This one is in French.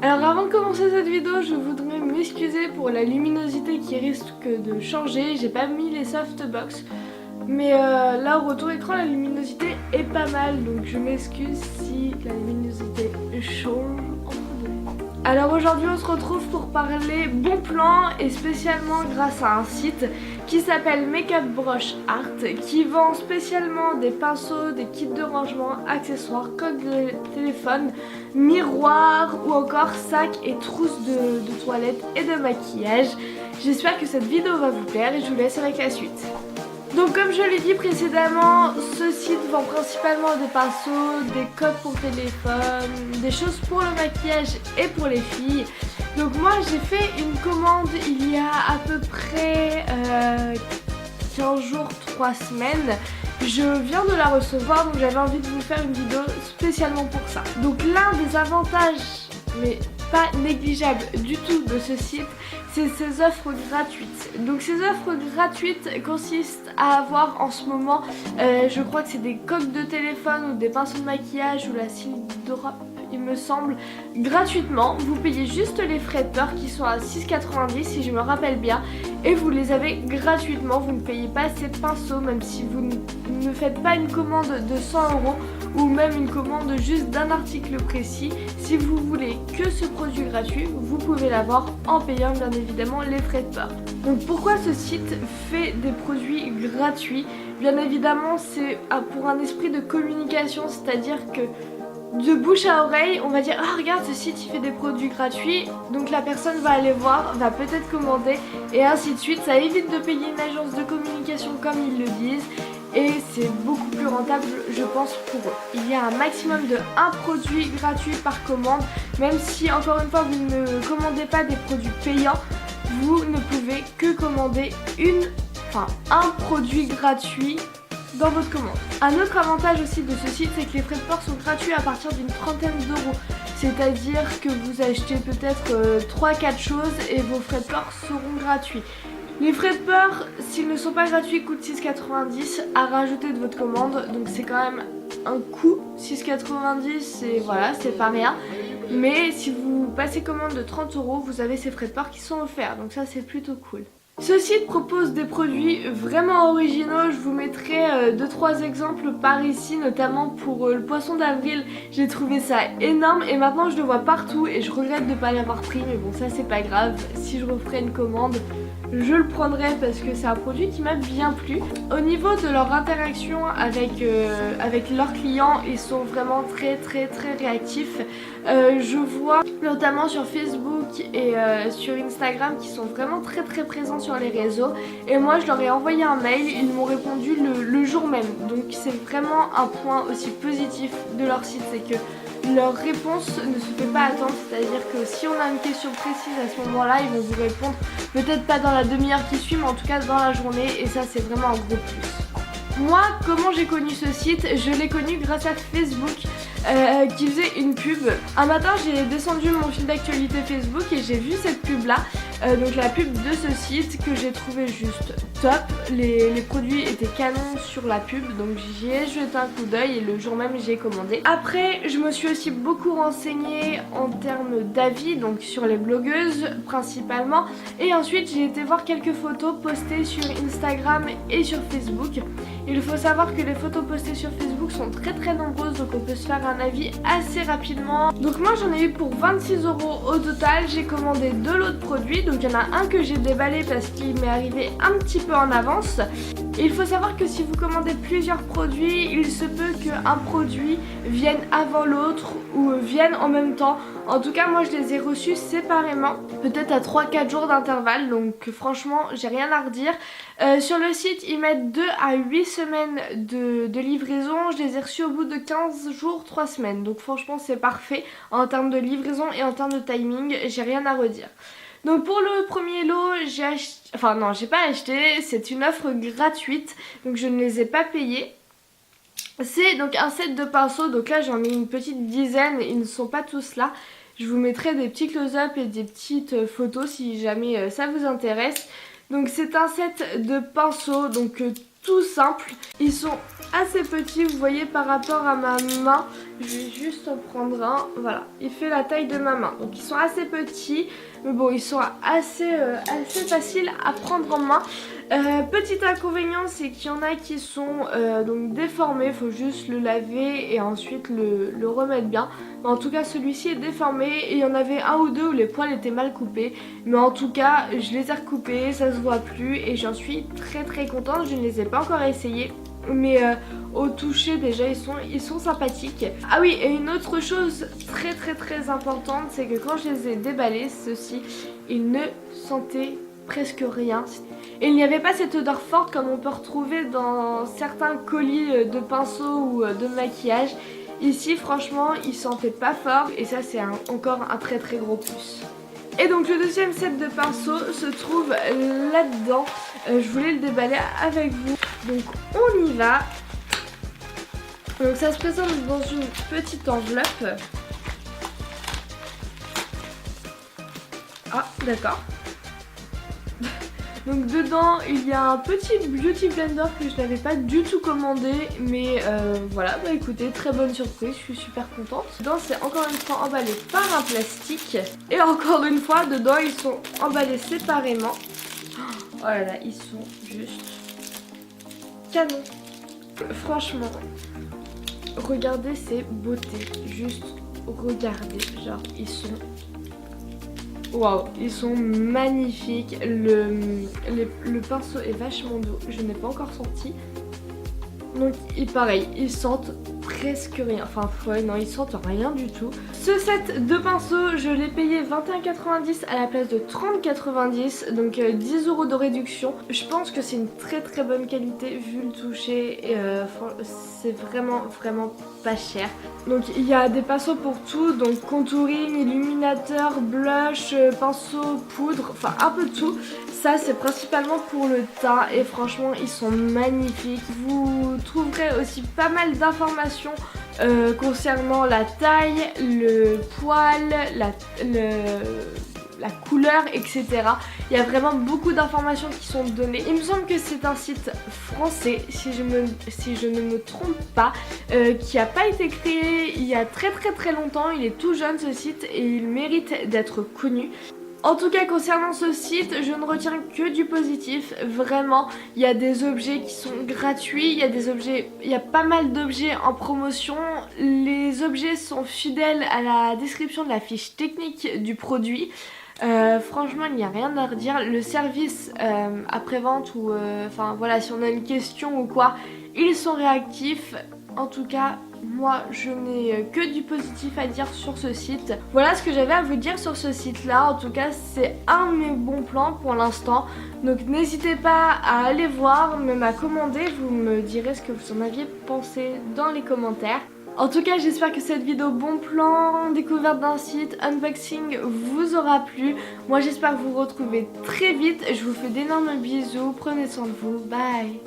Alors avant de commencer cette vidéo, je voudrais m'excuser pour la luminosité qui risque de changer. J'ai pas mis les softbox, mais là au retour écran la luminosité est pas mal, donc je m'excuse si la luminosité change entre deux. Alors aujourd'hui on se retrouve pour parler bon plan et spécialement grâce à un site qui s'appelle Makeup Brush Art qui vend spécialement des pinceaux, des kits de rangement, accessoires, coques de téléphone, miroirs ou encore sacs et trousses de toilette et de maquillage. J'espère que cette vidéo va vous plaire et je vous laisse avec la suite. Donc comme je l'ai dit précédemment, ce site vend principalement des pinceaux, des coques pour téléphone, des choses pour le maquillage et pour les filles. Donc moi j'ai fait une commande il y a à peu près 15 jours, 3 semaines. Je viens de la recevoir, donc j'avais envie de vous faire une vidéo spécialement pour ça. Donc l'un des avantages, mais pas négligeable du tout, de ce site, c'est ses offres gratuites. Donc ces offres gratuites consistent à avoir en ce moment, je crois que c'est des coques de téléphone ou des pinceaux de maquillage ou la cils drop, il me semble, gratuitement. Vous payez juste les frais de port qui sont à 6,90 si je me rappelle bien, et vous les avez gratuitement. Vous ne payez pas ces pinceaux, même si vous ne faites pas une commande de 100 € ou même une commande juste d'un article précis. Si vous voulez que ce produit gratuit, vous pouvez l'avoir en payant bien évidemment les frais de port. Donc pourquoi ce site fait des produits gratuits? Bien évidemment c'est pour un esprit de communication, c'est-à-dire que de bouche à oreille, on va dire ah regarde, ce site il fait des produits gratuits, donc la personne va aller voir, va peut-être commander et ainsi de suite. Ça évite de payer une agence de communication comme ils le disent et c'est beaucoup plus rentable je pense pour eux. Il y a un maximum de 1 produit gratuit par commande, même si encore une fois vous ne commandez pas des produits payants, vous ne pouvez que commander un produit gratuit dans votre commande. Un autre avantage aussi de ce site, c'est que les frais de port sont gratuits à partir d'une trentaine d'euros. C'est-à-dire que vous achetez peut-être 3-4 choses et vos frais de port seront gratuits. Les frais de port, s'ils ne sont pas gratuits, coûtent 6,90 à rajouter de votre commande. Donc c'est quand même un coût. 6,90 et voilà, c'est pas rien. Mais si vous passez commande de 30 €, vous avez ces frais de port qui sont offerts. Donc ça c'est plutôt cool. Ce site propose des produits vraiment originaux, je vous mettrai 2-3 exemples par ici, notamment pour le poisson d'avril. J'ai trouvé ça énorme et maintenant je le vois partout et je regrette de ne pas l'avoir pris, mais bon ça c'est pas grave. Si je referai une commande, je le prendrai parce que c'est un produit qui m'a bien plu. Au niveau de leur interaction avec leurs clients, ils sont vraiment très réactifs. Je vois notamment sur Facebook et sur Instagram qui sont vraiment très présents sur les réseaux. Et moi je leur ai envoyé un mail, ils m'ont répondu le jour même. Donc c'est vraiment un point aussi positif de leur site, c'est que leur réponse ne se fait pas attendre, c'est-à-dire que si on a une question précise à ce moment-là, ils vont vous répondre peut-être pas dans la demi-heure qui suit, mais en tout cas dans la journée, et ça c'est vraiment un gros plus. Moi, comment j'ai connu ce site? Je l'ai connu grâce à Facebook qui faisait une pub. Un matin, j'ai descendu mon fil d'actualité Facebook et j'ai vu cette pub là, donc la pub de ce site que j'ai trouvé juste top. Les produits étaient canons sur la pub, donc j'y ai jeté un coup d'œil et le jour même j'ai commandé. Après, je me suis aussi beaucoup renseignée en termes d'avis, donc sur les blogueuses principalement, et ensuite j'ai été voir quelques photos postées sur Instagram et sur Facebook. Il faut savoir que les photos postées sur Facebook sont très nombreuses, donc on peut se faire un avis assez rapidement. Donc moi j'en ai eu pour 26 € au total. J'ai commandé 2 lots de produits, donc il y en a un que j'ai déballé parce qu'il m'est arrivé un petit peu en avance. Et il faut savoir que si vous commandez plusieurs produits, il se peut qu'un produit vienne avant l'autre ou vienne en même temps. En tout cas moi je les ai reçus séparément, peut-être à 3-4 jours d'intervalle, donc franchement j'ai rien à redire. Sur le site ils mettent 2 à 8 semaines de livraison, je les ai reçus au bout de 15 jours, 3 semaines, donc franchement c'est parfait en termes de livraison et en termes de timing, j'ai rien à redire. Donc pour le premier lot, j'ai acheté, enfin non j'ai pas acheté, c'est une offre gratuite, donc je ne les ai pas payés. C'est donc un set de pinceaux, donc là j'en ai une petite dizaine, ils ne sont pas tous là. Je vous mettrai des petits close-up et des petites photos si jamais ça vous intéresse. Donc c'est un set de pinceaux, donc tout simples. Ils sont assez petits, vous voyez, par rapport à ma main. Je vais juste en prendre un. Voilà, il fait la taille de ma main. Donc ils sont assez petits, mais bon, ils sont assez faciles à prendre en main. Petit inconvénient, c'est qu'il y en a qui sont donc déformés. Il faut juste le laver et ensuite le remettre bien. Mais en tout cas, celui-ci est déformé et il y en avait un ou deux où les poils étaient mal coupés. Mais en tout cas, je les ai recoupés, ça se voit plus et j'en suis très contente. Je ne les ai pas encore essayés. Mais au toucher déjà ils sont sympathiques. Ah oui, et une autre chose très importante, c'est que quand je les ai déballés, ceux-ci, ils ne sentaient presque rien. Et il n'y avait pas cette odeur forte comme on peut retrouver dans certains colis de pinceaux ou de maquillage. Ici franchement ils sentaient pas fort et ça c'est encore un très gros plus. Et donc le deuxième set de pinceaux se trouve là-dedans. Je voulais le déballer avec vous. Donc on y va. Donc ça se présente dans une petite enveloppe. Ah d'accord. Donc dedans il y a un petit beauty blender que je n'avais pas du tout commandé. Mais voilà, bah écoutez, très bonne surprise, je suis super contente. Dedans c'est encore une fois emballé par un plastique. Et encore une fois dedans ils sont emballés séparément. Oh là là, ils sont juste canon. Franchement, regardez ces beautés. Juste regardez, genre ils sont... Waouh, ils sont magnifiques. Le pinceau est vachement doux. Je n'ai pas encore senti. Donc pareil, ils sentent presque rien. Enfin ouais, non, ils sentent rien du tout. Ce set de pinceaux, je l'ai payé 21,90 à la place de 30,90. Donc 10 € de réduction. Je pense que c'est une très bonne qualité vu le toucher. Et c'est vraiment pas cher. Donc il y a des pinceaux pour tout. Donc contouring, illuminateur, blush, pinceau, poudre. Enfin un peu de tout. Ça c'est principalement pour le teint et franchement ils sont magnifiques. Vous trouverez aussi pas mal d'informations concernant la taille, le poil, la couleur, etc. Il y a vraiment beaucoup d'informations qui sont données. Il me semble que c'est un site français, si je ne me trompe pas, qui n'a pas été créé il y a très longtemps. Il est tout jeune ce site et il mérite d'être connu. En tout cas concernant ce site, je ne retiens que du positif, vraiment. Il y a des objets qui sont gratuits, il y a pas mal d'objets en promotion. Les objets sont fidèles à la description de la fiche technique du produit. Franchement il n'y a rien à redire. Le service après-vente ou enfin voilà, si on a une question ou quoi, ils sont réactifs. En tout cas moi je n'ai que du positif à dire sur ce site. Voilà ce que j'avais à vous dire sur ce site là. En tout cas c'est un de mes bons plans pour l'instant. Donc n'hésitez pas à aller voir, même à commander. Vous me direz ce que vous en aviez pensé dans les commentaires. En tout cas j'espère que cette vidéo bon plan, découverte d'un site, unboxing vous aura plu. Moi j'espère vous retrouver très vite. Je vous fais d'énormes bisous, prenez soin de vous, bye.